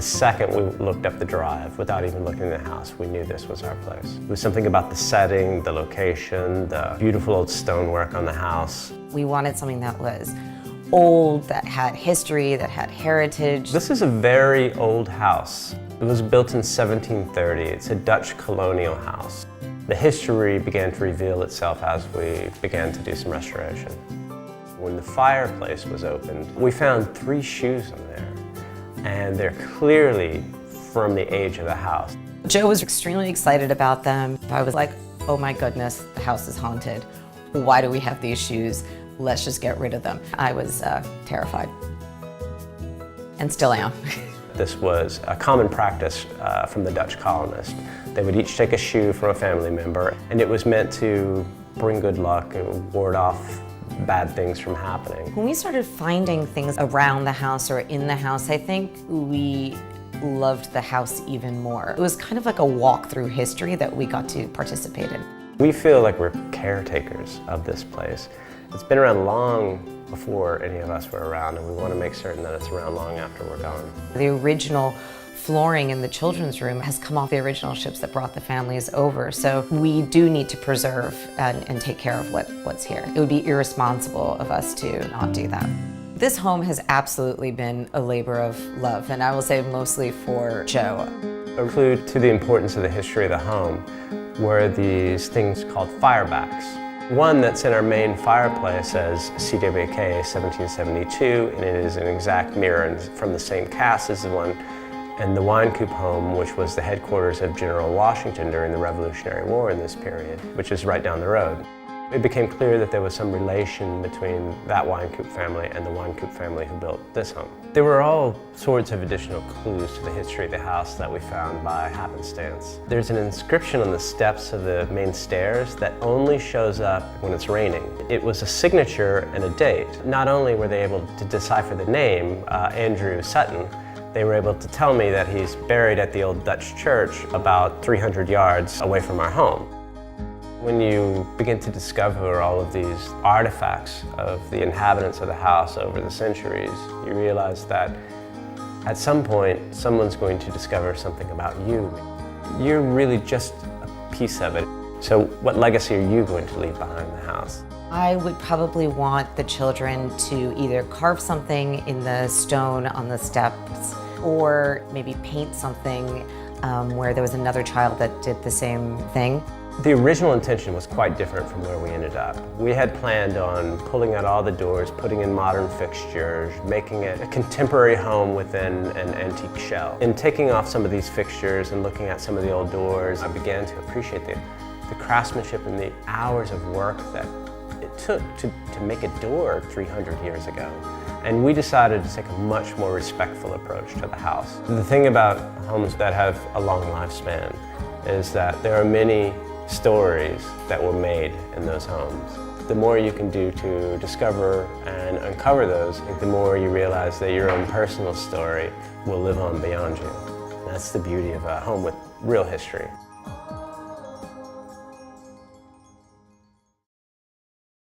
The second we looked up the drive, without even looking at the house, we knew this was our place. It was something about the setting, the location, the beautiful old stonework on the house. We wanted something that was old, that had history, that had heritage. This is a very old house. It was built in 1730. It's a Dutch colonial house. The history began to reveal itself as we began to do some restoration. When the fireplace was opened, we found 3 shoes in there. And they're clearly from the age of the house. Joe was extremely excited about them. I was like, oh my goodness, the house is haunted. Why do we have these shoes? Let's just get rid of them. I was terrified, and still am. This was a common practice from the Dutch colonists. They would each take a shoe from a family member, and it was meant to bring good luck and ward off bad things from happening. When we started finding things around the house or in the house, I think we loved the house even more. It was kind of like a walk through history that we got to participate in. We feel like we're caretakers of this place. It's been around long before any of us were around, and we want to make certain that it's around long after we're gone. The original flooring in the children's room has come off the original ships that brought the families over, so we do need to preserve and take care of what's here. It would be irresponsible of us to not do that. This home has absolutely been a labor of love, and I will say mostly for Joe. A clue to the importance of the history of the home were these things called firebacks. One that's in our main fireplace says CWK 1772, and it is an exact mirror from the same cast as the one in the Wine Coop home, which was the headquarters of General Washington during the Revolutionary War in this period, which is right down the road. It became clear that there was some relation between that Wine Coop family and the Wine Coop family who built this home. There were all sorts of additional clues to the history of the house that we found by happenstance. There's an inscription on the steps of the main stairs that only shows up when it's raining. It was a signature and a date. Not only were they able to decipher the name, Andrew Sutton, they were able to tell me that he's buried at the old Dutch church about 300 yards away from our home. When you begin to discover all of these artifacts of the inhabitants of the house over the centuries, you realize that at some point, someone's going to discover something about you. You're really just a piece of it. So what legacy are you going to leave behind the house? I would probably want the children to either carve something in the stone on the steps or maybe paint something where there was another child that did the same thing. The original intention was quite different from where we ended up. We had planned on pulling out all the doors, putting in modern fixtures, making it a contemporary home within an antique shell. In taking off some of these fixtures and looking at some of the old doors, I began to appreciate the craftsmanship and the hours of work that it took to make a door 300 years ago. And we decided to take a much more respectful approach to the house. The thing about homes that have a long lifespan is that there are many stories that were made in those homes. The more you can do to discover and uncover those, the more you realize that your own personal story will live on beyond you. That's the beauty of a home with real history.